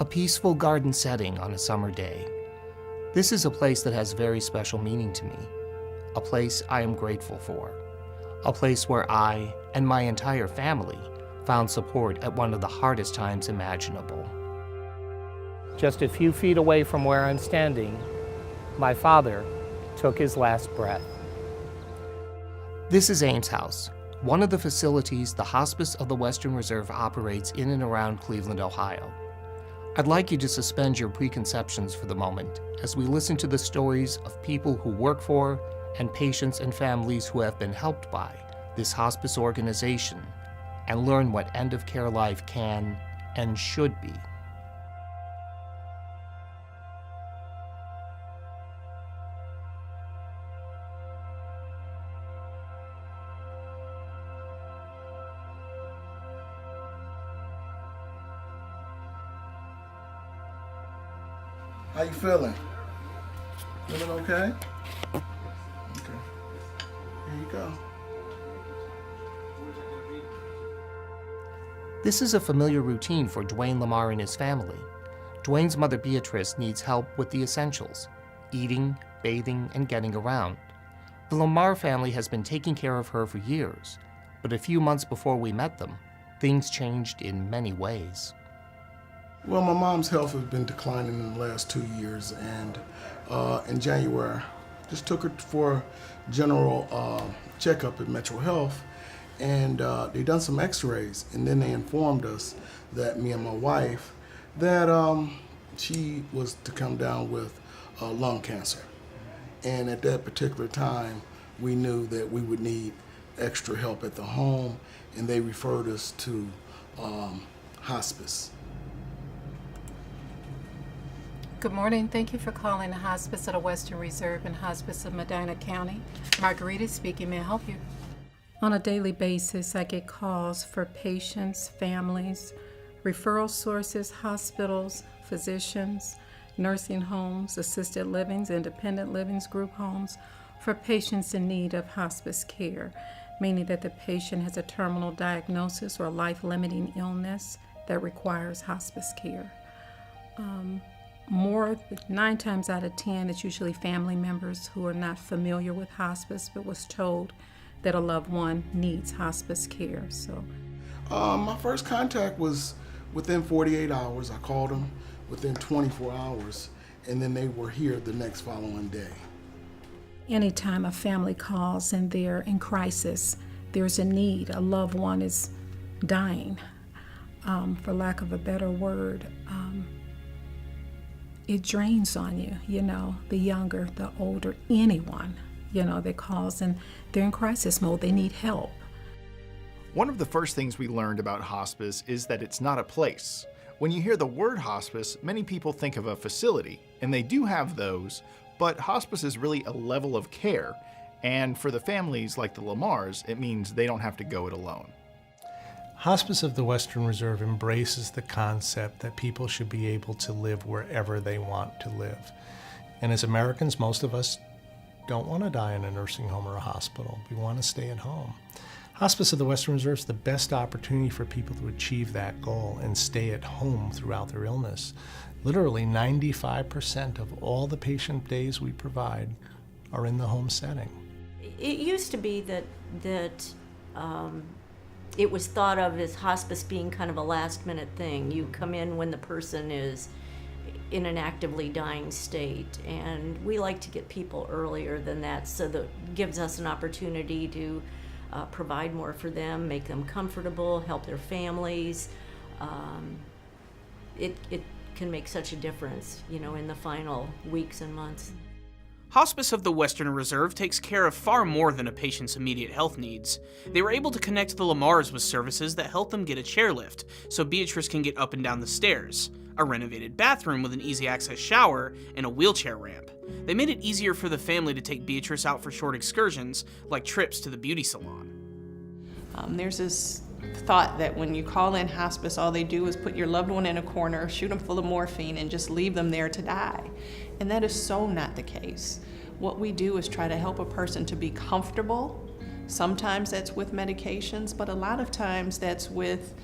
A peaceful garden setting on a summer day. This is a place that has very special meaning to me. A place I am grateful for. A place where I and my entire family found support at one of the hardest times imaginable. Just a few feet away from where I'm standing, my father took his last breath. This is Ames House, one of the facilities the Hospice of the Western Reserve operates in and around Cleveland, Ohio. I'd like you to suspend your preconceptions for the moment as we listen to the stories of people who work for and patients and families who have been helped by this hospice organization and learn what end-of-care life can and should be. How you feeling? Feeling okay? Okay. Here you go. This is a familiar routine for Dwayne Lamar and his family. Dwayne's mother Beatrice needs help with the essentials: eating, bathing, and getting around. The Lamar family has been taking care of her for years, but a few months before we met them, things changed in many ways. Well, my mom's health has been declining in the last 2 years, and in January, just took her for a general checkup at Metro Health, and they done some x-rays, and then they informed us that me and my wife, that she was to come down with lung cancer. And at that particular time, we knew that we would need extra help at the home, and they referred us to hospice. Good morning. Thank you for calling the Hospice of the Western Reserve and Hospice of Medina County. Margarita speaking. May I help you? On a daily basis, I get calls for patients, families, referral sources, hospitals, physicians, nursing homes, assisted livings, independent livings, group homes, for patients in need of hospice care, meaning that the patient has a terminal diagnosis or life-limiting illness that requires hospice care. 9 times out of 10, it's usually family members who are not familiar with hospice but was told that a loved one needs hospice care. So, my first contact was within 48 hours. I called them within 24 hours, and then they were here the next following day. Anytime a family calls and they're in crisis, there's a need, a loved one is dying, for lack of a better word, it drains on you, the younger, the older, anyone, that calls and they're in crisis mode, they need help. One of the first things we learned about hospice is that it's not a place. When you hear the word hospice, many people think of a facility, and they do have those, but hospice is really a level of care, and for the families like the Lamars, it means they don't have to go it alone. Hospice of the Western Reserve embraces the concept that people should be able to live wherever they want to live. And as Americans, most of us don't want to die in a nursing home or a hospital. We want to stay at home. Hospice of the Western Reserve is the best opportunity for people to achieve that goal and stay at home throughout their illness. Literally 95% of all the patient days we provide are in the home setting. It used to be that it was thought of as hospice being kind of a last-minute thing. You come in when the person is in an actively dying state, and we like to get people earlier than that, so that gives us an opportunity to provide more for them, make them comfortable, help their families. It can make such a difference, in the final weeks and months. Hospice of the Western Reserve takes care of far more than a patient's immediate health needs. They were able to connect the Lamars with services that help them get a chairlift, so Beatrice can get up and down the stairs, a renovated bathroom with an easy access shower, and a wheelchair ramp. They made it easier for the family to take Beatrice out for short excursions, like trips to the beauty salon. There's this thought that when you call in hospice, all they do is put your loved one in a corner, shoot them full of morphine, and just leave them there to die. And that is so not the case. What we do is try to help a person to be comfortable. Sometimes that's with medications, but a lot of times that's with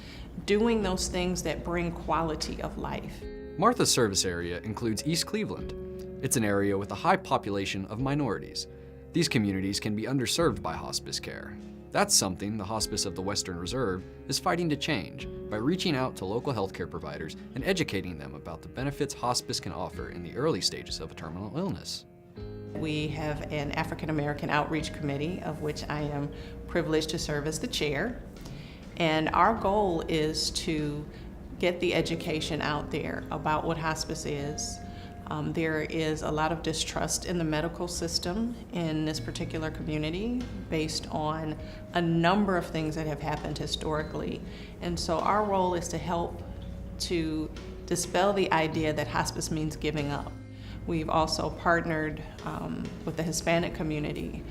doing those things that bring quality of life. Martha's service area includes East Cleveland. It's an area with a high population of minorities. These communities can be underserved by hospice care. That's something the Hospice of the Western Reserve is fighting to change by reaching out to local healthcare providers and educating them about the benefits hospice can offer in the early stages of a terminal illness. We have an African American Outreach Committee, of which I am privileged to serve as the chair. And our goal is to get the education out there about what hospice is. There is a lot of distrust in the medical system in this particular community based on a number of things that have happened historically. And so our role is to help to dispel the idea that hospice means giving up. We've also partnered with the Hispanic community.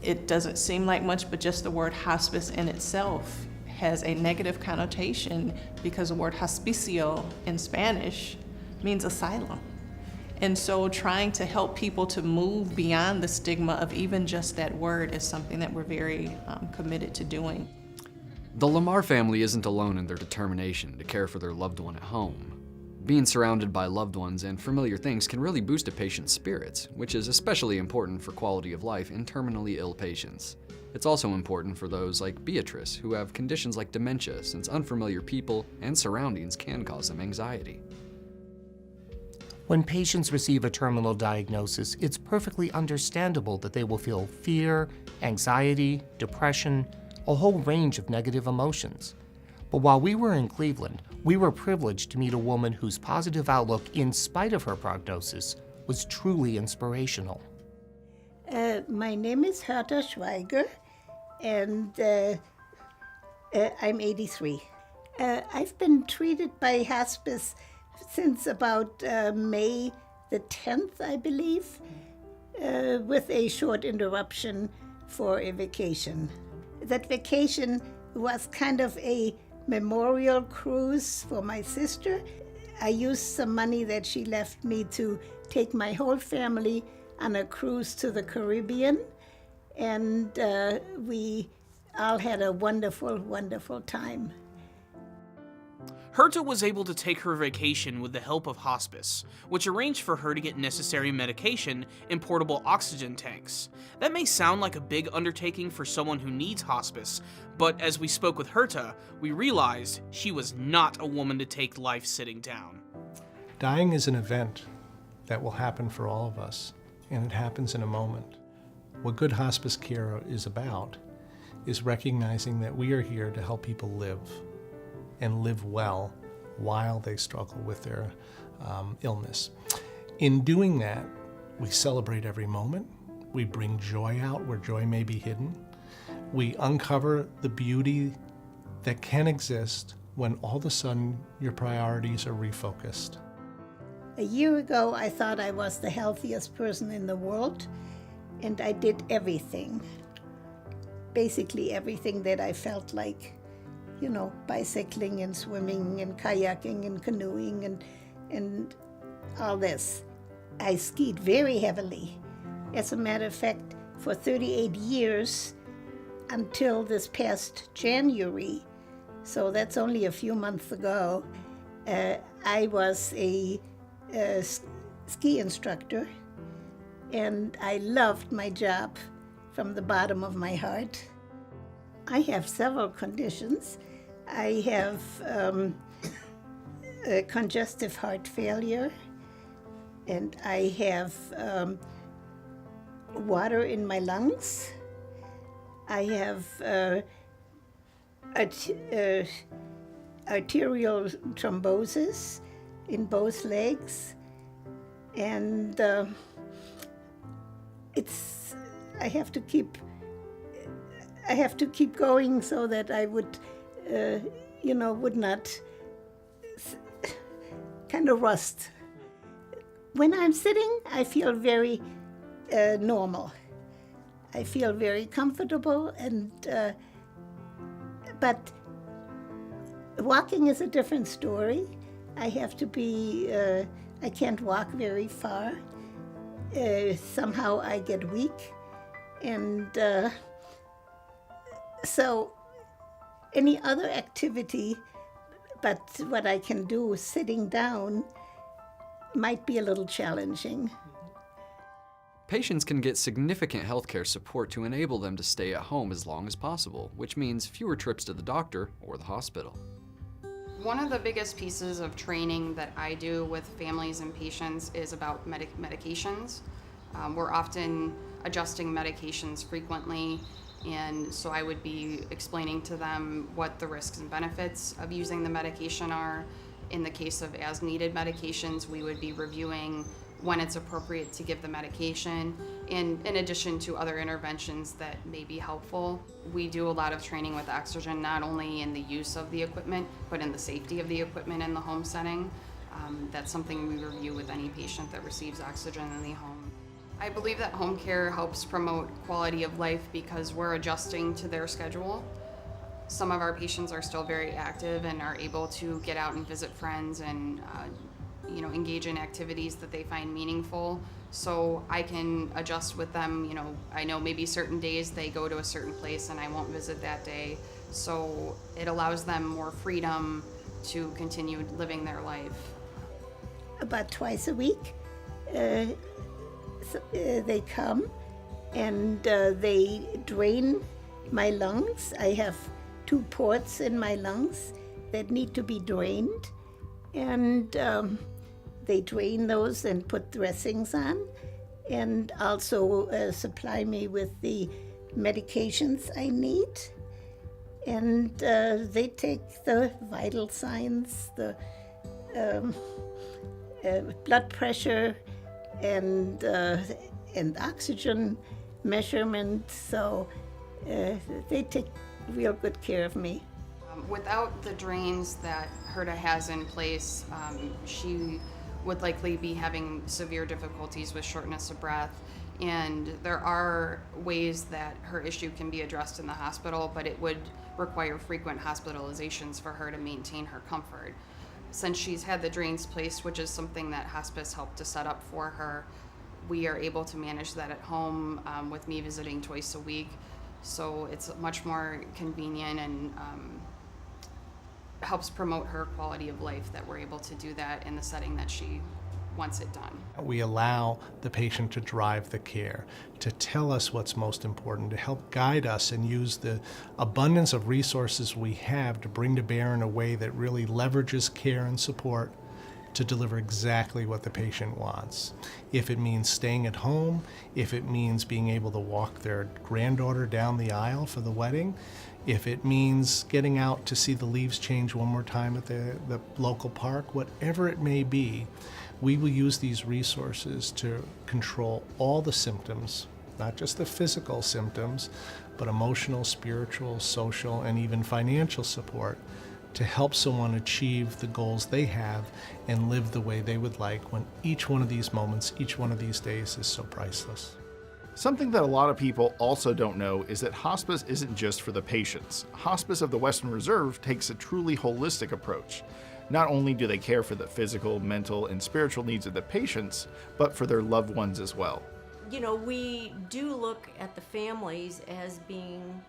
It doesn't seem like much, but just the word hospice in itself has a negative connotation because the word hospicio in Spanish means asylum. And so trying to help people to move beyond the stigma of even just that word is something that we're very committed to doing. The Lamar family isn't alone in their determination to care for their loved one at home. Being surrounded by loved ones and familiar things can really boost a patient's spirits, which is especially important for quality of life in terminally ill patients. It's also important for those like Beatrice who have conditions like dementia, since unfamiliar people and surroundings can cause them anxiety. When patients receive a terminal diagnosis, it's perfectly understandable that they will feel fear, anxiety, depression, a whole range of negative emotions. But while we were in Cleveland, we were privileged to meet a woman whose positive outlook, in spite of her prognosis, was truly inspirational. My name is Herta Schweiger, and I'm 83. I've been treated by hospice since about May the 10th, I believe, with a short interruption for a vacation. That vacation was kind of a memorial cruise for my sister. I used some money that she left me to take my whole family on a cruise to the Caribbean, and we all had a wonderful, wonderful time. Herta was able to take her vacation with the help of hospice, which arranged for her to get necessary medication and portable oxygen tanks. That may sound like a big undertaking for someone who needs hospice, but as we spoke with Herta, we realized she was not a woman to take life sitting down. Dying is an event that will happen for all of us, and it happens in a moment. What good hospice care is about is recognizing that we are here to help people live, and live well while they struggle with their illness. In doing that, we celebrate every moment. We bring joy out where joy may be hidden. We uncover the beauty that can exist when all of a sudden your priorities are refocused. A year ago, I thought I was the healthiest person in the world, and I did everything. Basically everything that I felt like. You know, bicycling and swimming and kayaking and canoeing and all this. I skied very heavily. As a matter of fact, for 38 years until this past January, so that's only a few months ago, I was a ski instructor, and I loved my job from the bottom of my heart. I have several conditions. I have congestive heart failure, and I have water in my lungs. I have arterial thrombosis in both legs, and I have to keep going so that I would, would not kind of rust. When I'm sitting, I feel very normal. I feel very comfortable, but walking is a different story. I have to be, I can't walk very far. Somehow I get weak, and so any other activity but what I can do sitting down might be a little challenging. Patients can get significant healthcare support to enable them to stay at home as long as possible, which means fewer trips to the doctor or the hospital. One of the biggest pieces of training that I do with families and patients is about medications. We're often adjusting medications frequently, and so I would be explaining to them what the risks and benefits of using the medication are. In the case of as-needed medications, we would be reviewing when it's appropriate to give the medication, in addition to other interventions that may be helpful. We do a lot of training with oxygen, not only in the use of the equipment, but in the safety of the equipment in the home setting. That's something we review with any patient that receives oxygen in the home. I believe that home care helps promote quality of life because we're adjusting to their schedule. Some of our patients are still very active and are able to get out and visit friends and engage in activities that they find meaningful. So I can adjust with them. I know maybe certain days they go to a certain place and I won't visit that day. So it allows them more freedom to continue living their life. About twice a week, they come and they drain my lungs. I have 2 ports in my lungs that need to be drained, and they drain those and put dressings on, and also supply me with the medications I need. And they take the vital signs, the blood pressure, and oxygen measurement. So they take real good care of me. Without the drains that Herta has in place, she would likely be having severe difficulties with shortness of breath. And there are ways that her issue can be addressed in the hospital, but it would require frequent hospitalizations for her to maintain her comfort. Since she's had the drains placed, which is something that hospice helped to set up for her, we are able to manage that at home with me visiting twice a week. So it's much more convenient and helps promote her quality of life that we're able to do that in the setting that she wants it done. We allow the patient to drive the care, to tell us what's most important, to help guide us and use the abundance of resources we have to bring to bear in a way that really leverages care and support to deliver exactly what the patient wants. If it means staying at home, if it means being able to walk their granddaughter down the aisle for the wedding, if it means getting out to see the leaves change one more time at the local park, whatever it may be, we will use these resources to control all the symptoms, not just the physical symptoms, but emotional, spiritual, social, and even financial support to help someone achieve the goals they have and live the way they would like when each one of these moments, each one of these days is so priceless. Something that a lot of people also don't know is that hospice isn't just for the patients. Hospice of the Western Reserve takes a truly holistic approach. Not only do they care for the physical, mental, and spiritual needs of the patients, but for their loved ones as well. We do look at the families as being,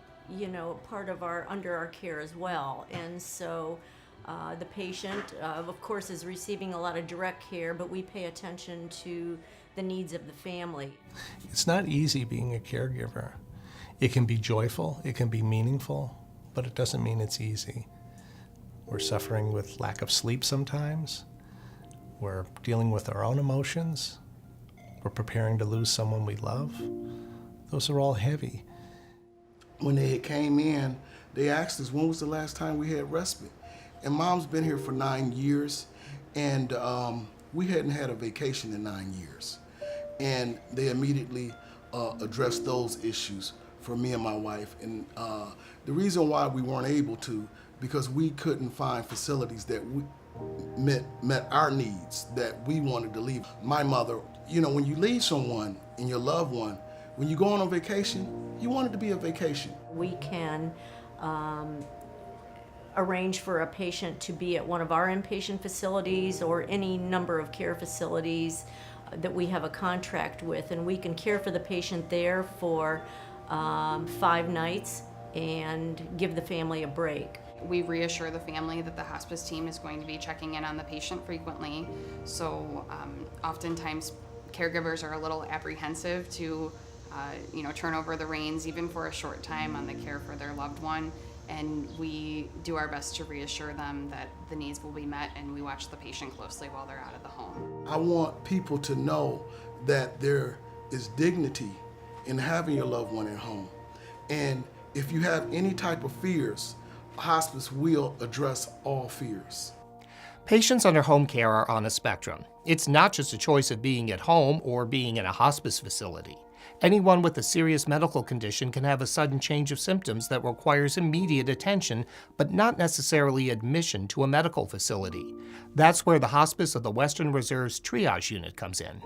part of under our care as well. And so the patient, of course, is receiving a lot of direct care, but we pay attention to the needs of the family. It's not easy being a caregiver. It can be joyful, it can be meaningful, but it doesn't mean it's easy. We're suffering with lack of sleep sometimes. We're dealing with our own emotions. We're preparing to lose someone we love. Those are all heavy. When they came in, they asked us when was the last time we had respite. And Mom's been here for 9 years, and we hadn't had a vacation in 9 years. And they immediately addressed those issues for me and my wife. And the reason why we weren't able to, because we couldn't find facilities that met our needs, that we wanted to leave. My mother, when you leave someone and your loved one, when you go on a vacation, you want it to be a vacation. We can arrange for a patient to be at one of our inpatient facilities or any number of care facilities that we have a contract with, and we can care for the patient there for 5 nights and give the family a break. We reassure the family that the hospice team is going to be checking in on the patient frequently. So oftentimes caregivers are a little apprehensive to turn over the reins even for a short time on the care for their loved one. And we do our best to reassure them that the needs will be met, and we watch the patient closely while they're out of the home. I want people to know that there is dignity in having your loved one at home. And if you have any type of fears, hospice will address all fears. Patients under home care are on a spectrum. It's not just a choice of being at home or being in a hospice facility. Anyone with a serious medical condition can have a sudden change of symptoms that requires immediate attention, but not necessarily admission to a medical facility. That's where the Hospice of the Western Reserve's triage unit comes in.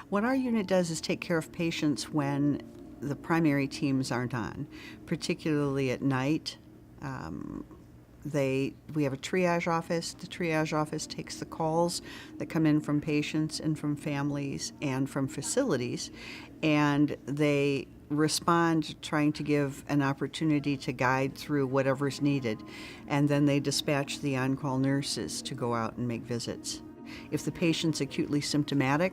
What our unit does is take care of patients when the primary teams aren't on, particularly at night. We have a triage office. The triage office takes the calls that come in from patients and from families and from facilities, and they respond trying to give an opportunity to guide through whatever's needed, and then they dispatch the on-call nurses to go out and make visits. If the patient's acutely symptomatic,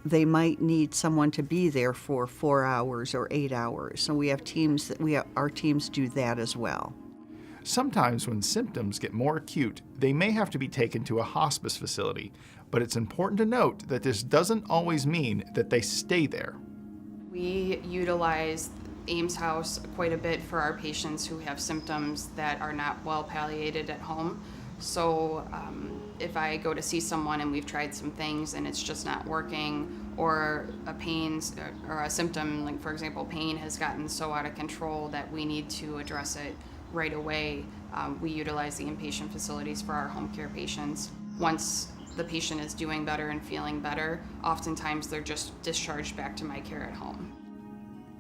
they might need someone to be there for 4 hours or 8 hours. So we have teams our teams do that as well. Sometimes when symptoms get more acute, they may have to be taken to a hospice facility, but it's important to note that this doesn't always mean that they stay there. We utilize Ames House quite a bit for our patients who have symptoms that are not well palliated at home. So if I go to see someone and we've tried some things and it's just not working, or a symptom, like for example pain, has gotten so out of control that we need to address it right away, we utilize the inpatient facilities for our home care patients. Once the patient is doing better and feeling better, oftentimes they're just discharged back to my care at home.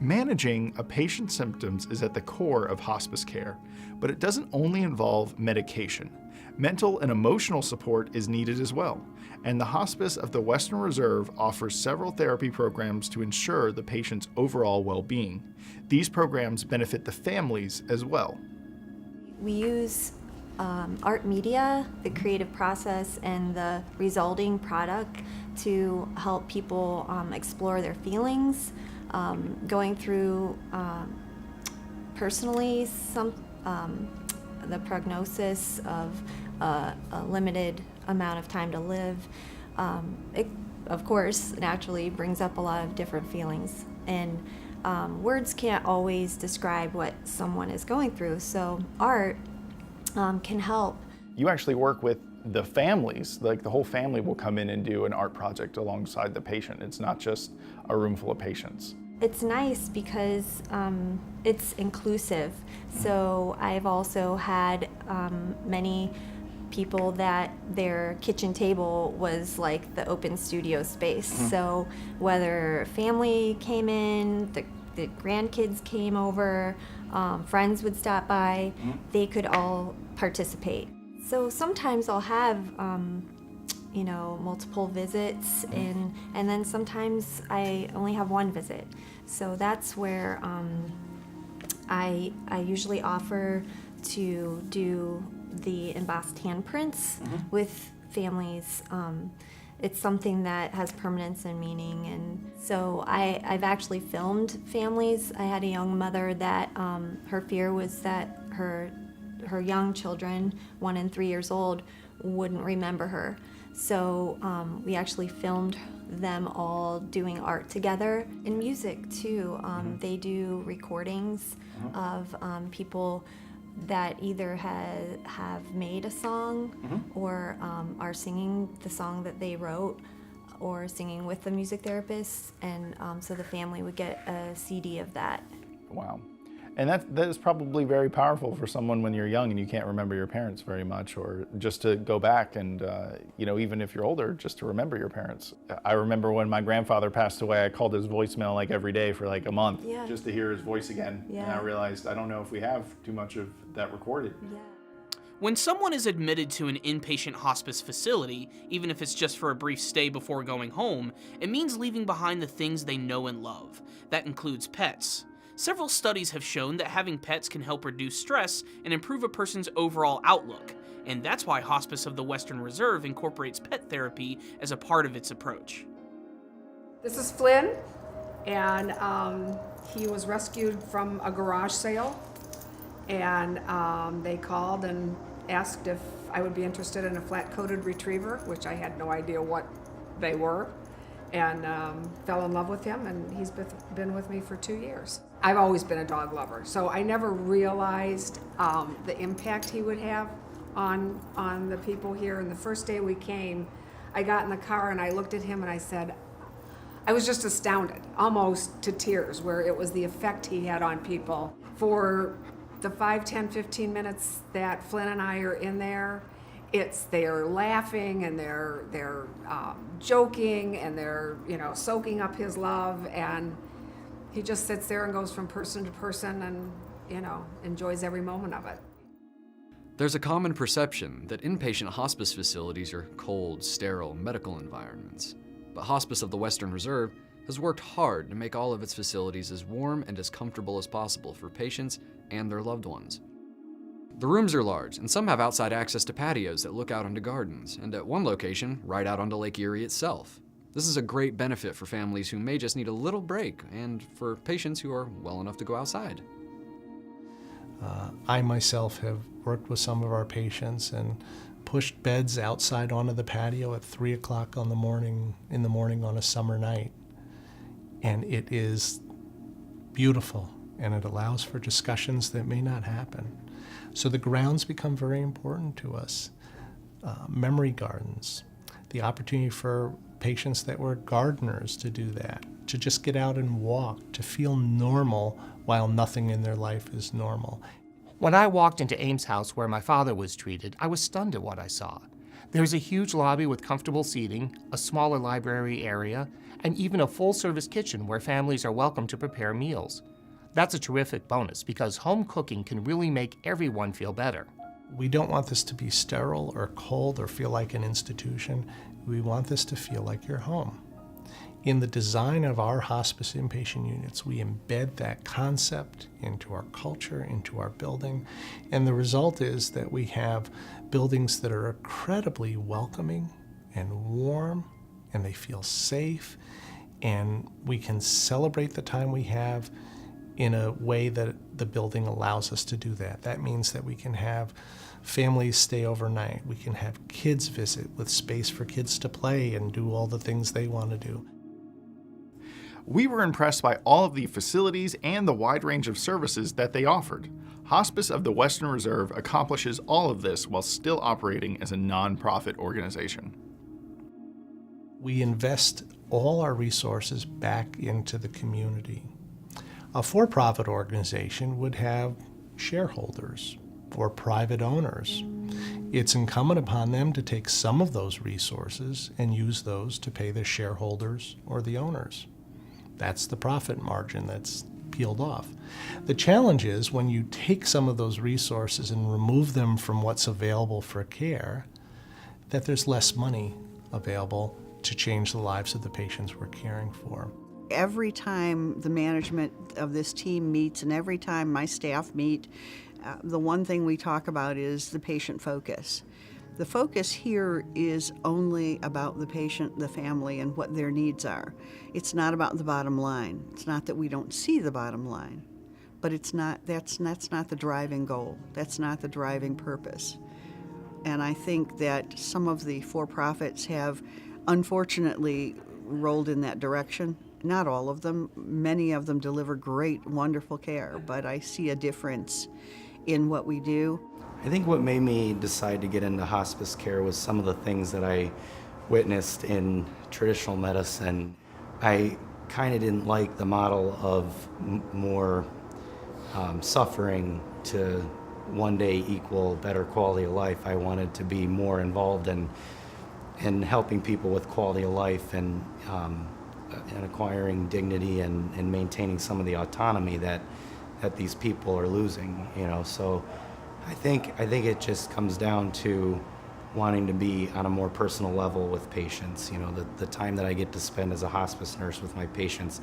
Managing a patient's symptoms is at the core of hospice care, but it doesn't only involve medication. Mental and emotional support is needed as well, and the Hospice of the Western Reserve offers several therapy programs to ensure the patient's overall well-being. These programs benefit the families as well. We use art media, the creative process, and the resulting product to help people explore their feelings, going through personally the prognosis of a limited amount of time to live. It, of course, naturally brings up a lot of different feelings, and words can't always describe what someone is going through, so art can help. You actually work with the families, like the whole family will come in and do an art project alongside the patient. It's not just a room full of patients. It's nice because it's inclusive. So I've also had many people that their kitchen table was like the open studio space. So whether family came in, the grandkids came over, friends would stop by, they could all participate. So sometimes I'll have multiple visits, and then sometimes I only have one visit. So that's where I usually offer to do the embossed handprints with families. It's something that has permanence and meaning, and so I've actually filmed families. I had a young mother that her fear was that her young children, 1 and 3 years old, wouldn't remember her. So we actually filmed them all doing art together. In music too, they do recordings of people that either have made a song or are singing the song that they wrote or singing with the music therapist, and so the family would get a CD of that. Wow. And that is probably very powerful for someone when you're young and you can't remember your parents very much, or just to go back and, even if you're older, just to remember your parents. I remember when my grandfather passed away, I called his voicemail like every day for like a month just to hear his voice again. And I realized I don't know if we have too much of that recorded. When someone is admitted to an inpatient hospice facility, even if it's just for a brief stay before going home, it means leaving behind the things they know and love. That includes pets. Several studies have shown that having pets can help reduce stress and improve a person's overall outlook, and that's why Hospice of the Western Reserve incorporates pet therapy as a part of its approach. This is Flynn, and he was rescued from a garage sale, and they called and asked if I would be interested in a flat-coated retriever, which I had no idea what they were, and fell in love with him, and he's been with me for 2 years. I've always been a dog lover, so I never realized the impact he would have on the people here. And the first day we came, I got in the car and I looked at him and I said, I was just astounded, almost to tears, where it was the effect he had on people. For the 5, 10, 15 minutes that Flynn and I are in there, they're laughing and they're joking and they're soaking up his love, and he just sits there and goes from person to person and enjoys every moment of it. There's a common perception that inpatient hospice facilities are cold, sterile medical environments. But Hospice of the Western Reserve has worked hard to make all of its facilities as warm and as comfortable as possible for patients and their loved ones. The rooms are large, and some have outside access to patios that look out onto gardens, and at one location, right out onto Lake Erie itself. This is a great benefit for families who may just need a little break, and for patients who are well enough to go outside. I myself have worked with some of our patients and pushed beds outside onto the patio at 3 o'clock in the morning on a summer night. And it is beautiful, and it allows for discussions that may not happen. So the grounds become very important to us. Memory gardens, the opportunity for patients that were gardeners to do that, to just get out and walk, to feel normal while nothing in their life is normal. When I walked into Ames House where my father was treated, I was stunned at what I saw. There's a huge lobby with comfortable seating, a smaller library area, and even a full-service kitchen where families are welcome to prepare meals. That's a terrific bonus because home cooking can really make everyone feel better. We don't want this to be sterile or cold or feel like an institution. We want this to feel like your home. In the design of our hospice inpatient units, we embed that concept into our culture, into our building, and the result is that we have buildings that are incredibly welcoming and warm, and they feel safe, and we can celebrate the time we have in a way that the building allows us to do that. That means that we can have families stay overnight. We can have kids visit with space for kids to play and do all the things they want to do. We were impressed by all of the facilities and the wide range of services that they offered. Hospice of the Western Reserve accomplishes all of this while still operating as a nonprofit organization. We invest all our resources back into the community. A for-profit organization would have shareholders or private owners. It's incumbent upon them to take some of those resources and use those to pay the shareholders or the owners. That's the profit margin that's peeled off. The challenge is when you take some of those resources and remove them from what's available for care, that there's less money available to change the lives of the patients we're caring for. Every time the management of this team meets and every time my staff meet, the one thing we talk about is the patient focus. The focus here is only about the patient, the family, and what their needs are. It's not about the bottom line. It's not that we don't see the bottom line, but that's not the driving goal. That's not the driving purpose. And I think that some of the for-profits have unfortunately rolled in that direction. Not all of them. Many of them deliver great, wonderful care, but I see a difference in what we do. I think what made me decide to get into hospice care was some of the things that I witnessed in traditional medicine. I kind of didn't like the model of more suffering to one day equal better quality of life. I wanted to be more involved in helping people with quality of life and acquiring dignity and maintaining some of the autonomy that these people are losing. So I think it just comes down to wanting to be on a more personal level with patients. The time that I get to spend as a hospice nurse with my patients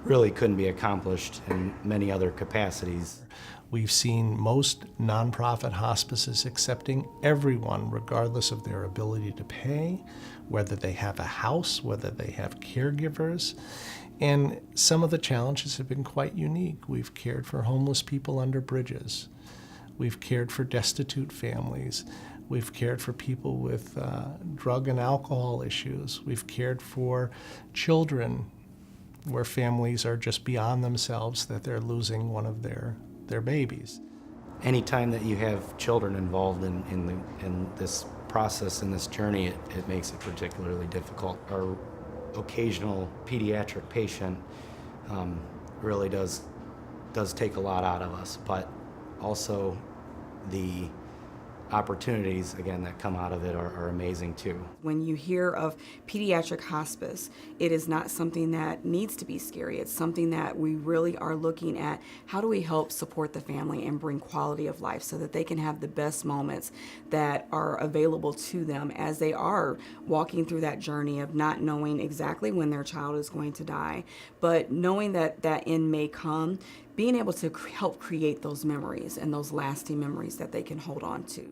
really couldn't be accomplished in many other capacities. We've seen most nonprofit hospices accepting everyone regardless of their ability to pay, whether they have a house, whether they have caregivers. And some of the challenges have been quite unique. We've cared for homeless people under bridges. We've cared for destitute families. We've cared for people with drug and alcohol issues. We've cared for children where families are just beyond themselves that they're losing one of their babies. Anytime that you have children involved in this process, in this journey, it makes it particularly difficult. Our occasional pediatric patient really does take a lot out of us, but also the opportunities, again, that come out of it are amazing too. When you hear of pediatric hospice, it is not something that needs to be scary. It's something that we really are looking at. How do we help support the family and bring quality of life so that they can have the best moments that are available to them as they are walking through that journey of not knowing exactly when their child is going to die, but knowing that that end may come, being able to help create those memories and those lasting memories that they can hold on to.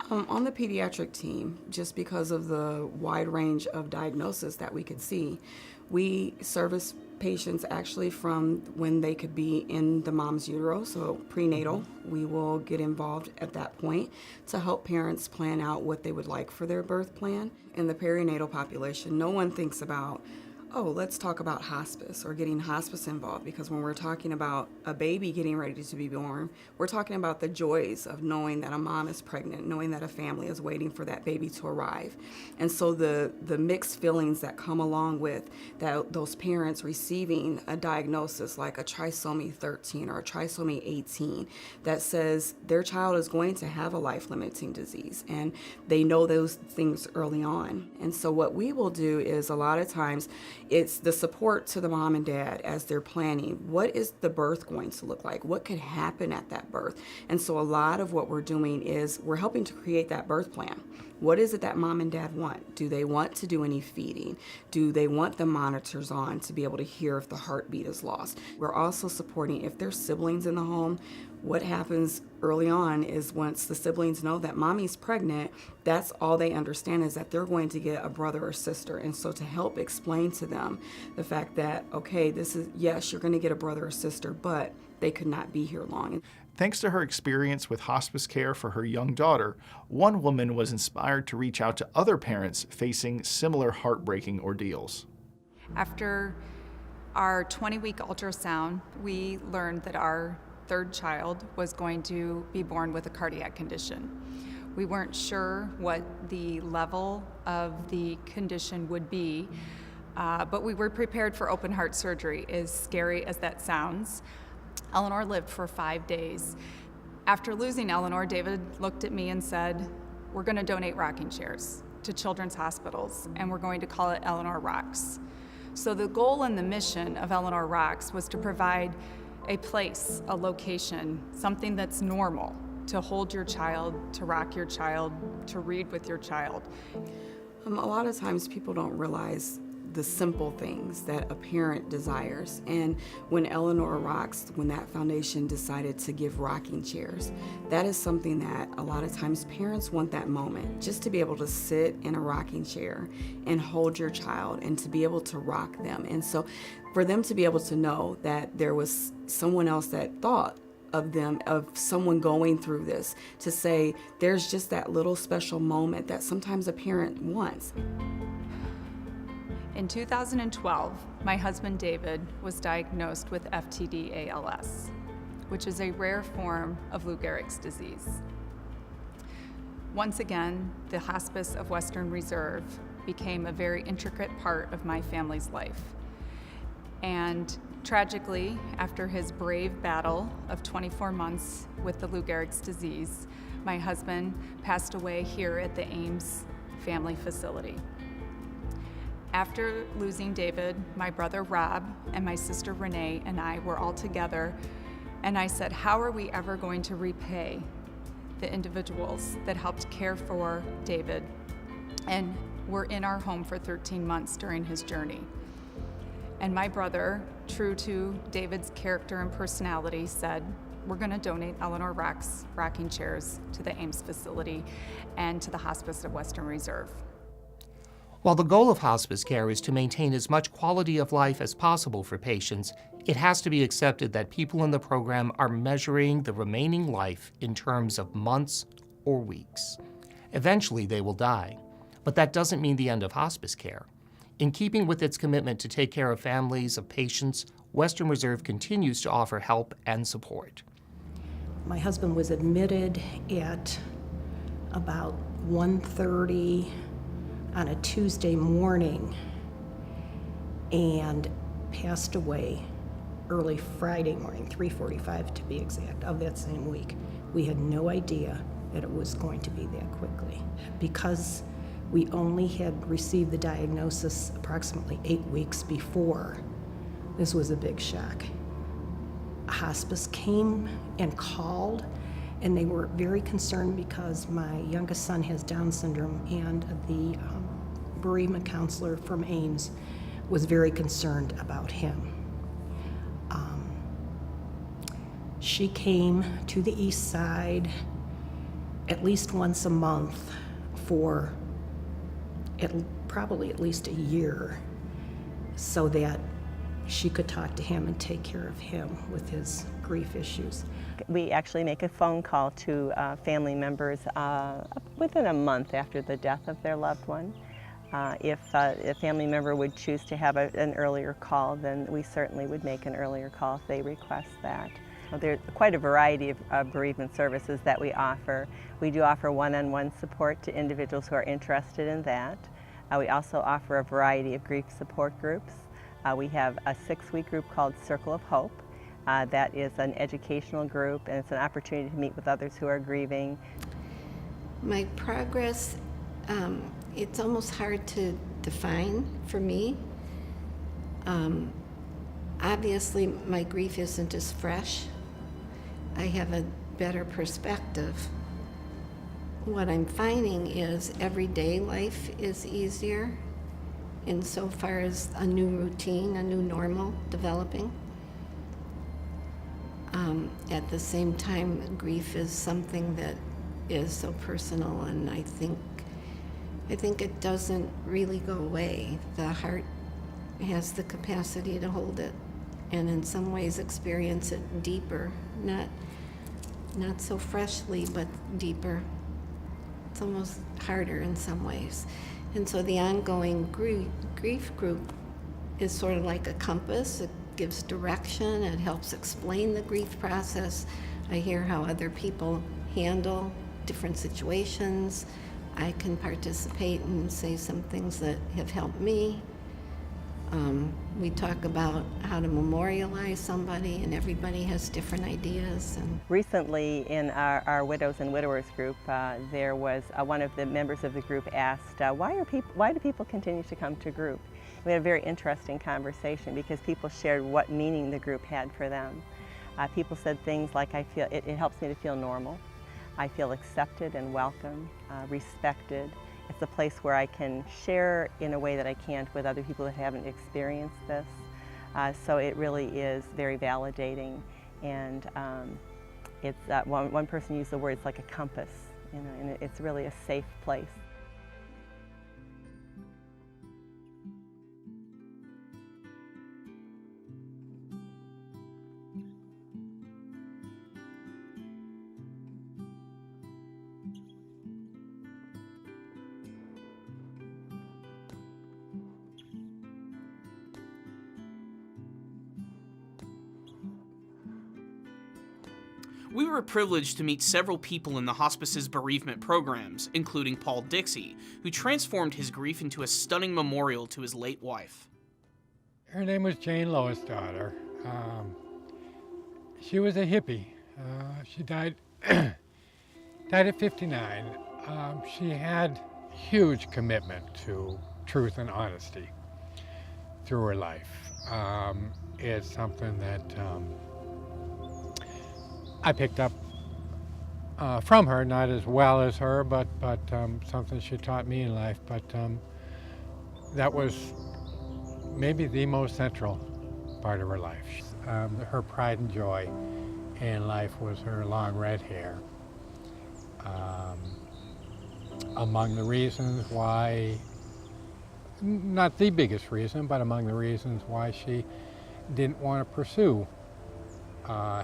On the pediatric team, just because of the wide range of diagnosis that we could see, we service patients actually from when they could be in the mom's utero, so prenatal. We will get involved at that point to help parents plan out what they would like for their birth plan. In the perinatal population, no one thinks about, oh, let's talk about hospice or getting hospice involved, because when we're talking about a baby getting ready to be born, we're talking about the joys of knowing that a mom is pregnant, knowing that a family is waiting for that baby to arrive. And so the mixed feelings that come along with that, those parents receiving a diagnosis like a trisomy 13 or a trisomy 18 that says their child is going to have a life-limiting disease, and they know those things early on. And so what we will do is a lot of times it's the support to the mom and dad as they're planning. What is the birth going to look like? What could happen at that birth? And so a lot of what we're doing is we're helping to create that birth plan. What is it that mom and dad want? Do they want to do any feeding? Do they want the monitors on to be able to hear if the heartbeat is lost? We're also supporting if there's siblings in the home. What happens early on is once the siblings know that mommy's pregnant, that's all they understand is that they're going to get a brother or sister. And so to help explain to them the fact that, okay, this is, yes, you're going to get a brother or sister, but they could not be here long. Thanks to her experience with hospice care for her young daughter, one woman was inspired to reach out to other parents facing similar heartbreaking ordeals. After our 20-week ultrasound, we learned that our third child was going to be born with a cardiac condition. We weren't sure what the level of the condition would be, but we were prepared for open heart surgery, as scary as that sounds. Eleanor lived for 5 days. After losing Eleanor, David looked at me and said, we're going to donate rocking chairs to children's hospitals, and we're going to call it Eleanor Rocks. So the goal and the mission of Eleanor Rocks was to provide a place, a location, something that's normal, to hold your child, to rock your child, to read with your child. A lot of times people don't realize the simple things that a parent desires. And when Eleanor Rocks, when that foundation decided to give rocking chairs, that is something that a lot of times parents want that moment, just to be able to sit in a rocking chair and hold your child and to be able to rock them. And so for them to be able to know that there was someone else that thought of them, of someone going through this, to say there's just that little special moment that sometimes a parent wants. In 2012, my husband David was diagnosed with FTD-ALS, which is a rare form of Lou Gehrig's disease. Once again, the Hospice of Western Reserve became a very intricate part of my family's life. And tragically, after his brave battle of 24 months with the Lou Gehrig's disease, my husband passed away here at the Ames Family Facility. After losing David, my brother Rob and my sister Renee and I were all together, and I said, how are we ever going to repay the individuals that helped care for David and were in our home for 13 months during his journey? And my brother true to David's character and personality, said, we're going to donate Eleanor Rock's rocking chairs to the Ames facility and to the Hospice of Western Reserve. While the goal of hospice care is to maintain as much quality of life as possible for patients, it has to be accepted that people in the program are measuring the remaining life in terms of months or weeks. Eventually, they will die, but that doesn't mean the end of hospice care. In keeping with its commitment to take care of families of patients, Western Reserve continues to offer help and support. My husband was admitted at about 1:30 on a Tuesday morning and passed away early Friday morning, 3:45 to be exact, of that same week. We had no idea that it was going to be that quickly. Because we only had received the diagnosis approximately 8 weeks before, this was a big shock. Hospice came and called, and they were very concerned because my youngest son has Down syndrome, and the bereavement counselor from Ames was very concerned about him. She came to the east side at least once a month for probably at least a year, so that she could talk to him and take care of him with his grief issues. We actually make a phone call to family members within a month after the death of their loved one. If a family member would choose to have an earlier call, then we certainly would make an earlier call if they request that. There's quite a variety of bereavement services that we offer. We do offer one-on-one support to individuals who are interested in that. We also offer a variety of grief support groups. We have a 6-week group called Circle of Hope. That is an educational group, and it's an opportunity to meet with others who are grieving. My progress, it's almost hard to define for me. Obviously, my grief isn't as fresh. I have a better perspective. What I'm finding is everyday life is easier insofar as a new routine, a new normal developing. At the same time, grief is something that is so personal, and I think it doesn't really go away. The heart has the capacity to hold it, and in some ways experience it deeper, not so freshly, but deeper. It's almost harder in some ways. And so the ongoing grief group is sort of like a compass. It gives direction, it helps explain the grief process. I hear how other people handle different situations. I can participate and say some things that have helped me. We talk about how to memorialize somebody, and everybody has different ideas. And recently in our Widows and Widowers group, there was one of the members of the group asked, why do people continue to come to group? We had a very interesting conversation because people shared what meaning the group had for them. People said things like, it helps me to feel normal. I feel accepted and welcome, respected. It's a place where I can share in a way that I can't with other people that haven't experienced this. So it really is very validating, and it's one person used the word, it's like a compass, and it's really a safe place. We were privileged to meet several people in the hospice's bereavement programs, including Paul Dixie, who transformed his grief into a stunning memorial to his late wife. Her name was Jane Loisdaughter. She was a hippie. She died at 59. She had huge commitment to truth and honesty through her life. It's something that I picked up from her, not as well as her, but something she taught me in life. But that was maybe the most central part of her life. Her pride and joy in life was her long red hair. Among the reasons why, not the biggest reason, but among the reasons why she didn't want to pursue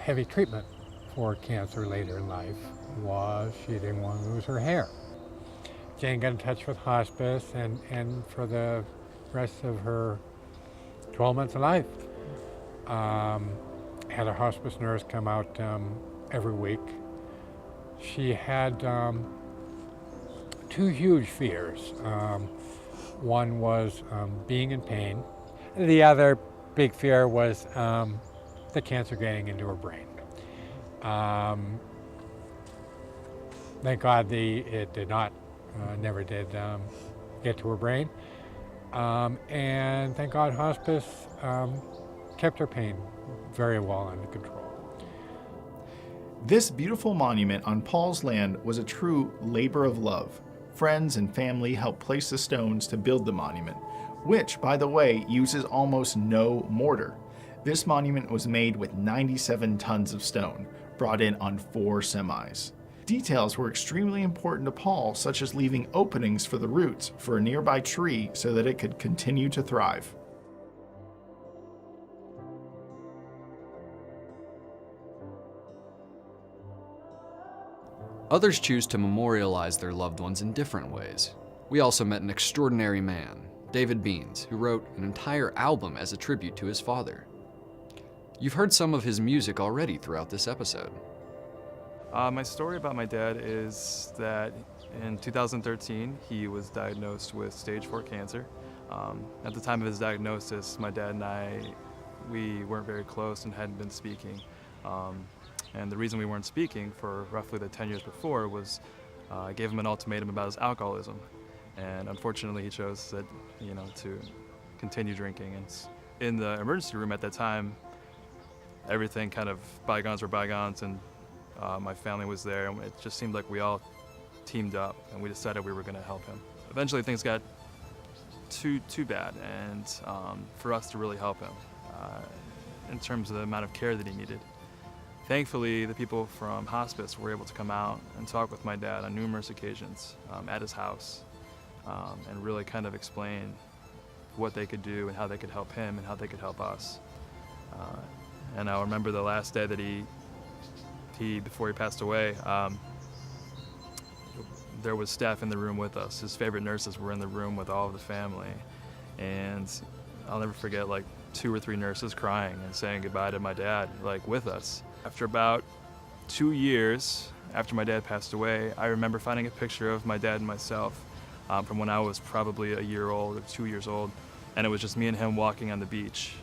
heavy treatment for cancer later in life was she didn't want to lose her hair. Jane got in touch with hospice, and for the rest of her 12 months of life, had a hospice nurse come out every week. She had two huge fears. One was being in pain. The other big fear was the cancer getting into her brain. Thank God it did not, never did get to her brain. And thank God hospice kept her pain very well under control. This beautiful monument on Paul's land was a true labor of love. Friends and family helped place the stones to build the monument, which, by the way, uses almost no mortar. This monument was made with 97 tons of stone, brought in on 4 semis. Details were extremely important to Paul, such as leaving openings for the roots for a nearby tree so that it could continue to thrive. Others choose to memorialize their loved ones in different ways. We also met an extraordinary man, David Beans, who wrote an entire album as a tribute to his father. You've heard some of his music already throughout this episode. My story about my dad is that in 2013, he was diagnosed with stage 4 cancer. At the time of his diagnosis, my dad and we weren't very close and hadn't been speaking. And the reason we weren't speaking for roughly the 10 years before was I gave him an ultimatum about his alcoholism. And unfortunately, he chose that, to continue drinking. And in the emergency room at that time, everything kind of bygones were bygones, and my family was there, and it just seemed like we all teamed up, and we decided we were going to help him. Eventually, things got too bad, and for us to really help him in terms of the amount of care that he needed. Thankfully, the people from hospice were able to come out and talk with my dad on numerous occasions at his house and really kind of explain what they could do and how they could help him and how they could help us. And I remember the last day that before he passed away, there was staff in the room with us. His favorite nurses were in the room with all of the family. And I'll never forget 2 or 3 nurses crying and saying goodbye to my dad, with us. After about 2 years after my dad passed away, I remember finding a picture of my dad and myself from when I was probably a year old or 2 years old, and it was just me and him walking on the beach.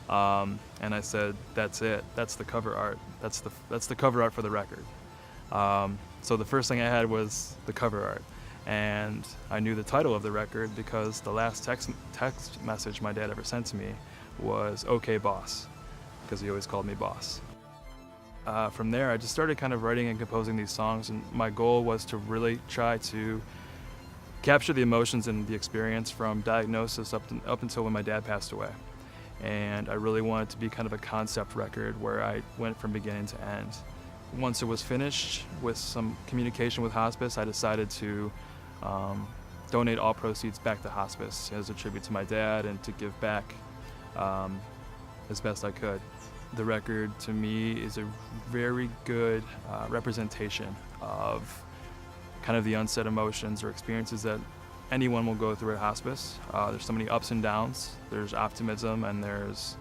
And I said, "That's it. That's the cover art. That's the cover art for the record." So the first thing I had was the cover art, and I knew the title of the record because the last text message my dad ever sent to me was "Okay, boss," because he always called me boss. From there, I just started kind of writing and composing these songs, and my goal was to really try to capture the emotions and the experience from diagnosis up until when my dad passed away. And I really wanted to be kind of a concept record where I went from beginning to end. Once it was finished with some communication with hospice, I decided to donate all proceeds back to hospice as a tribute to my dad and to give back as best I could. The record, to me, is a very good representation of kind of the unsaid emotions or experiences that anyone will go through at hospice. There's so many ups and downs. There's optimism, and there's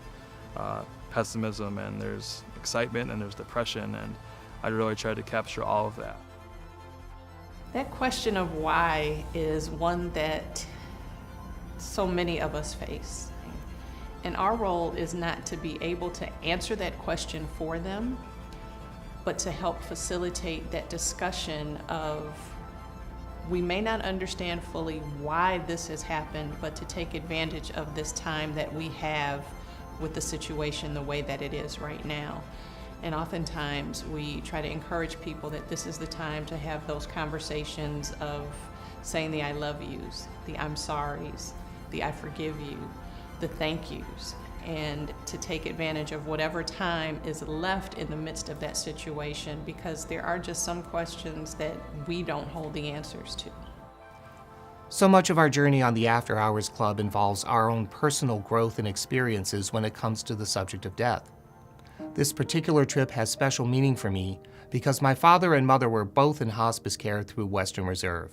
pessimism, and there's excitement, and there's depression, and I really tried to capture all of that. That question of why is one that so many of us face. And our role is not to be able to answer that question for them, but to help facilitate that discussion of, we may not understand fully why this has happened, but to take advantage of this time that we have with the situation the way that it is right now. And oftentimes we try to encourage people that this is the time to have those conversations of saying the I love yous, the I'm sorries, the I forgive you, the thank yous. and to take advantage of whatever time is left in the midst of that situation, because there are just some questions that we don't hold the answers to. So much of our journey on the After Hours Club involves our own personal growth and experiences when it comes to the subject of death. This particular trip has special meaning for me because my father and mother were both in hospice care through Western Reserve.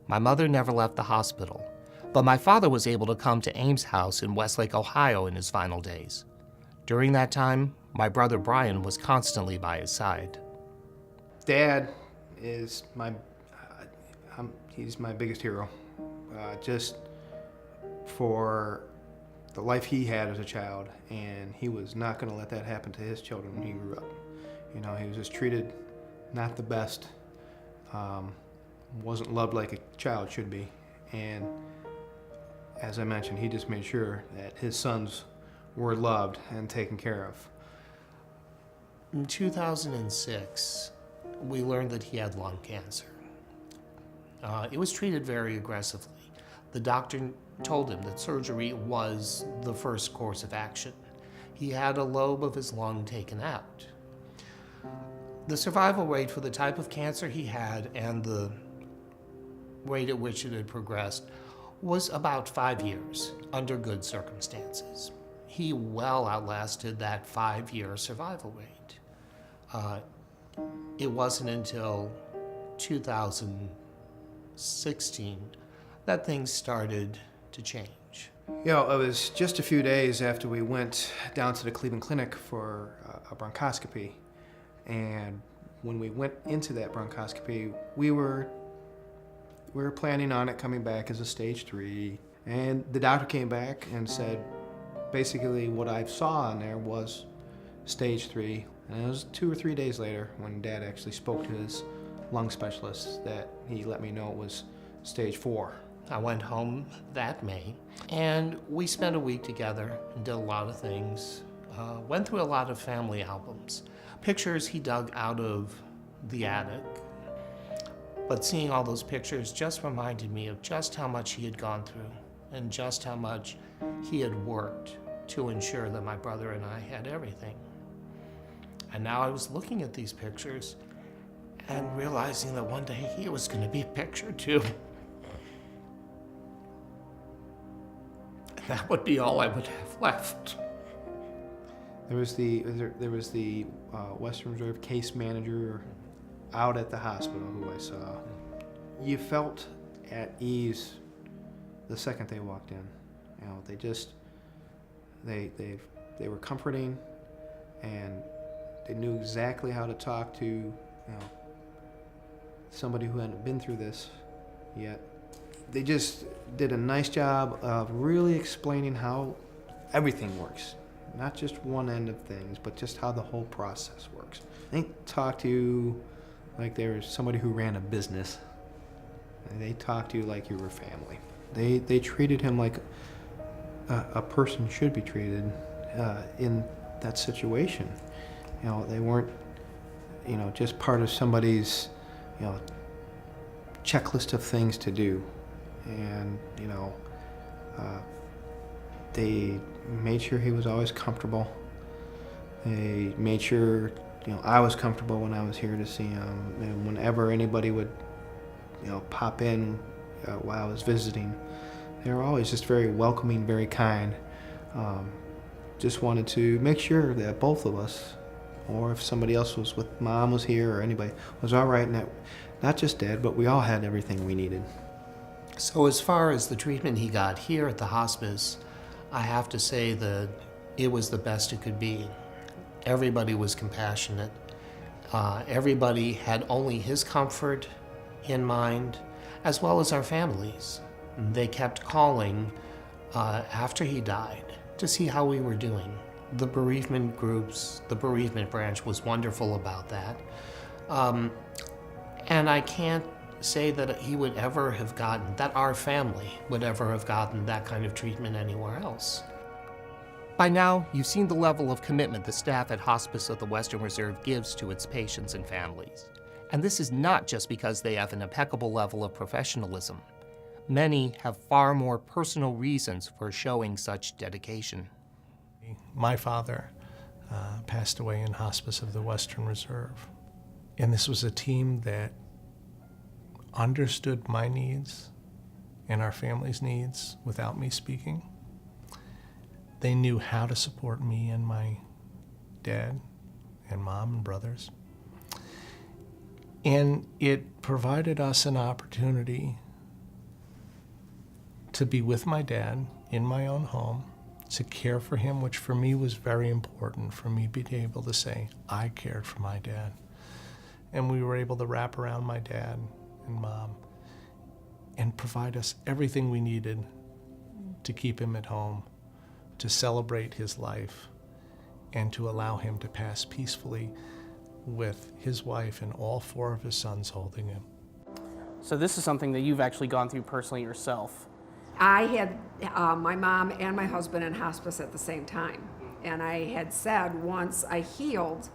My mother never left the hospital, but my father was able to come to Ames House in Westlake, Ohio in his final days. During that time, my brother Brian was constantly by his side. Dad is he's my biggest hero. Just for the life he had as a child, and he was not going to let that happen to his children when he grew up. You know, he was just treated not the best, wasn't loved like a child should be, and as I mentioned, he just made sure that his sons were loved and taken care of. In 2006, we learned that he had lung cancer. It was treated very aggressively. The doctor told him that surgery was the first course of action. He had a lobe of his lung taken out. The survival rate for the type of cancer he had and the rate at which it had progressed was about 5 years under good circumstances. He well outlasted that 5-year survival rate. It wasn't until 2016 that things started to change. You know, it was just a few days after we went down to the Cleveland Clinic for a bronchoscopy, and when we went into that bronchoscopy, we were planning on it coming back as a stage 3, and the doctor came back and said basically what I saw in there was stage 3, and it was 2 or 3 days later when Dad actually spoke to his lung specialist that he let me know it was stage 4. I went home that May, and we spent a week together and did a lot of things. Went through a lot of family albums, pictures he dug out of the attic. But seeing all those pictures just reminded me of just how much he had gone through and just how much he had worked to ensure that my brother and I had everything. And now I was looking at these pictures and realizing that one day he was going to be pictured too. And that would be all I would have left. There was the Western Reserve case manager out at the hospital who I saw. You felt at ease the second they walked in. You know, they were comforting, and they knew exactly how to talk to, you know, somebody who hadn't been through this yet. They just did a nice job of really explaining how everything works. Not just one end of things, but just how the whole process works. They talk to you like they were somebody who ran a business. They talked to you like you were family. They treated him like a person should be treated in that situation. You know, they weren't, you know, just part of somebody's, you know, checklist of things to do. And, you know, they made sure he was always comfortable. They made sure, you know, I was comfortable when I was here to see him. And whenever anybody would, you know, pop in while I was visiting, they were always just very welcoming, very kind. Just wanted to make sure that both of us, or if somebody else was with Mom was here or anybody, was all right, and that not just Dad, but we all had everything we needed. So as far as the treatment he got here at the hospice, I have to say that it was the best it could be. Everybody was compassionate. Everybody had only his comfort in mind, as well as our families. They kept calling after he died to see how we were doing. The bereavement groups, the bereavement branch was wonderful about that. And I can't say that he would ever have gotten, that our family would ever have gotten that kind of treatment anywhere else. By now, you've seen the level of commitment the staff at Hospice of the Western Reserve gives to its patients and families. And this is not just because they have an impeccable level of professionalism. Many have far more personal reasons for showing such dedication. My father passed away in hospice of the Western Reserve. And this was a team that understood my needs and our family's needs without me speaking. They knew how to support me and my dad and mom and brothers. And it provided us an opportunity to be with my dad in my own home, to care for him, which for me was very important, for me being able to say, I cared for my dad. And we were able to wrap around my dad and mom and provide us everything we needed to keep him at home, to celebrate his life, and to allow him to pass peacefully with his wife and all 4 of his sons holding him. So this is something that you've actually gone through personally yourself. I had my mom and my husband in hospice at the same time. And I had said once I healed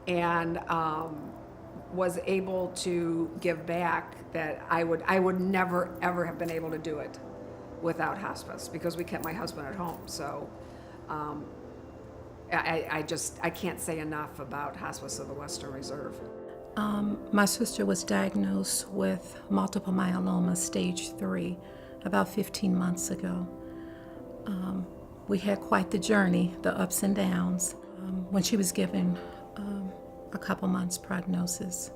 and was able to give back that I would never, ever have been able to do it without hospice because we kept my husband at home. So I can't say enough about Hospice of the Western Reserve. My sister was diagnosed with multiple myeloma stage 3 about 15 months ago. We had quite the journey, the ups and downs. When she was given a couple months prognosis,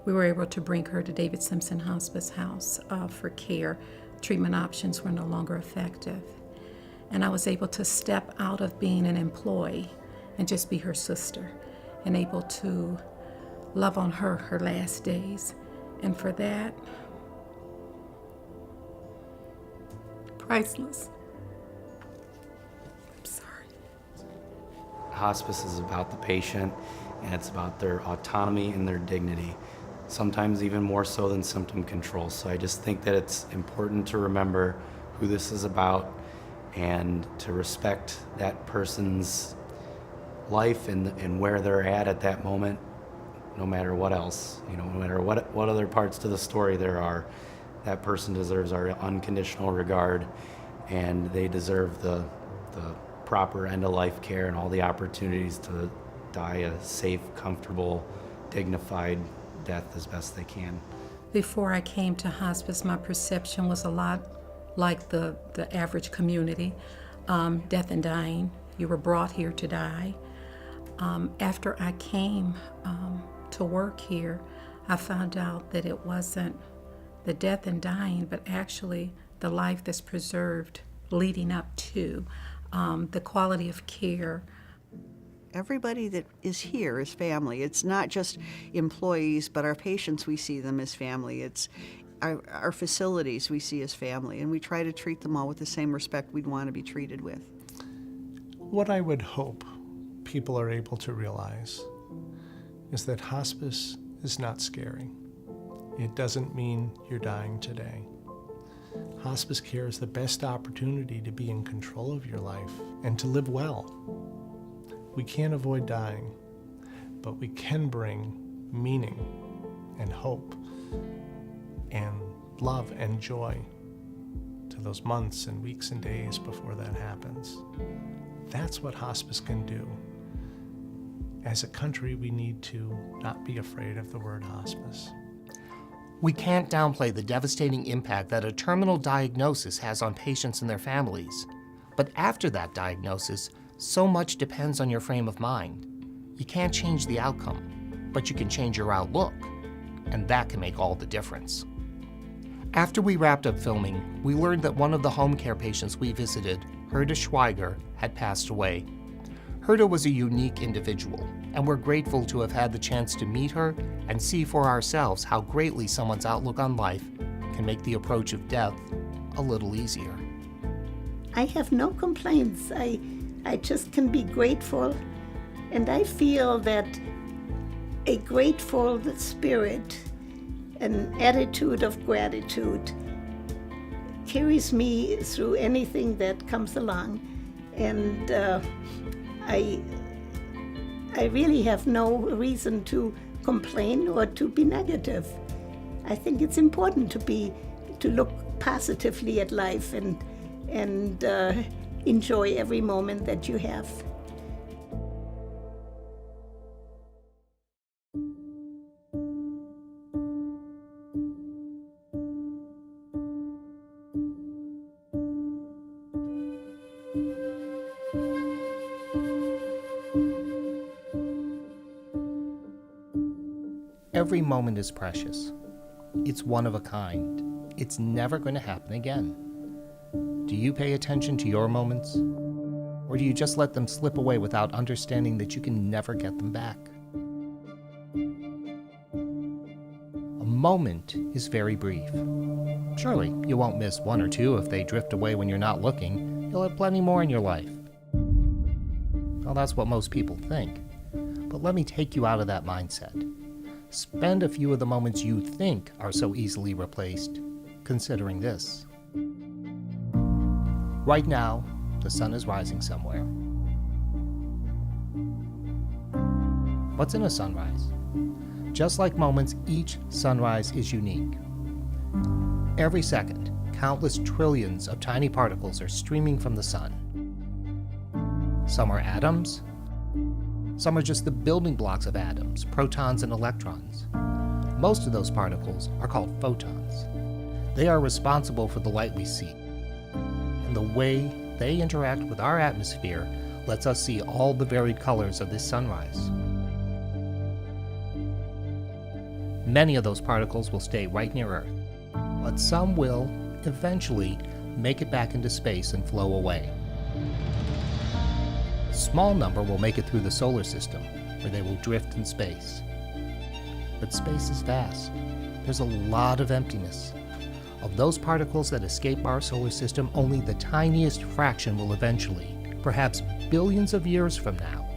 we were able to bring her to David Simpson Hospice House for care. Treatment options were no longer effective. And I was able to step out of being an employee and just be her sister and able to love on her last days. And for that, priceless. I'm sorry. Hospice is about the patient, and it's about their autonomy and their dignity, sometimes even more so than symptom control. So I just think that it's important to remember who this is about and to respect that person's life and where they're at that moment, no matter what else, no matter what other parts to the story there are. That person deserves our unconditional regard, and they deserve the proper end-of-life care and all the opportunities to die a safe, comfortable, dignified death as best they can. Before I came to hospice, my perception was a lot like the average community. Death and dying, you were brought here to die. After I came to work here, I found out that it wasn't the death and dying, but actually the life that's preserved leading up to the quality of care. Everybody that is here is family. It's not just employees, but our patients, we see them as family. It's our facilities we see as family, and we try to treat them all with the same respect we'd want to be treated with. What I would hope people are able to realize is that hospice is not scary. It doesn't mean you're dying today. Hospice care is the best opportunity to be in control of your life and to live well. We can't avoid dying, but we can bring meaning and hope and love and joy to those months and weeks and days before that happens. That's what hospice can do. As a country, we need to not be afraid of the word hospice. We can't downplay the devastating impact that a terminal diagnosis has on patients and their families. But after that diagnosis, so much depends on your frame of mind. You can't change the outcome, but you can change your outlook, and that can make all the difference. After we wrapped up filming, we learned that one of the home care patients we visited, Herta Schweiger, had passed away. Herta was a unique individual, and we're grateful to have had the chance to meet her and see for ourselves how greatly someone's outlook on life can make the approach of death a little easier. I have no complaints. I just can be grateful, and I feel that a grateful spirit, an attitude of gratitude, carries me through anything that comes along, and I really have no reason to complain or to be negative. I think it's important to look positively at life and enjoy every moment that you have. Every moment is precious. It's one of a kind. It's never going to happen again. Do you pay attention to your moments? Or do you just let them slip away without understanding that you can never get them back? A moment is very brief. Surely, you won't miss one or two if they drift away when you're not looking. You'll have plenty more in your life. Well, that's what most people think. But let me take you out of that mindset. Spend a few of the moments you think are so easily replaced considering this. Right now, the sun is rising somewhere. What's in a sunrise? Just like moments, each sunrise is unique. Every second, countless trillions of tiny particles are streaming from the sun. Some are atoms. Some are just the building blocks of atoms, protons and electrons. Most of those particles are called photons. They are responsible for the light we see. And the way they interact with our atmosphere lets us see all the varied colors of this sunrise. Many of those particles will stay right near Earth, but some will eventually make it back into space and flow away. A small number will make it through the solar system, where they will drift in space. But space is vast. There's a lot of emptiness. Of those particles that escape our solar system, only the tiniest fraction will eventually, perhaps billions of years from now,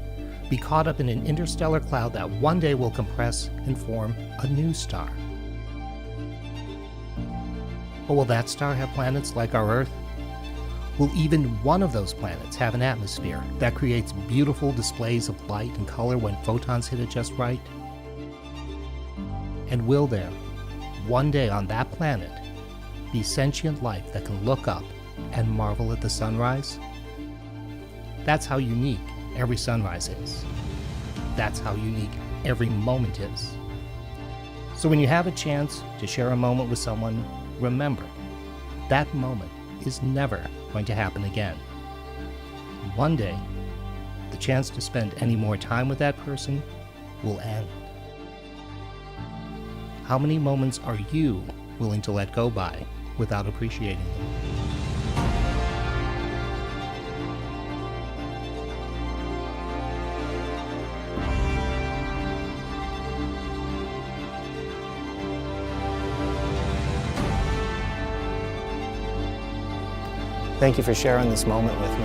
be caught up in an interstellar cloud that one day will compress and form a new star. But will that star have planets like our Earth? Will even one of those planets have an atmosphere that creates beautiful displays of light and color when photons hit it just right? And will there, one day on that planet, be sentient life that can look up and marvel at the sunrise? That's how unique every sunrise is. That's how unique every moment is. So when you have a chance to share a moment with someone, remember, that moment is never going to happen again. One day, the chance to spend any more time with that person will end. How many moments are you willing to let go by without appreciating them? Thank you for sharing this moment with me.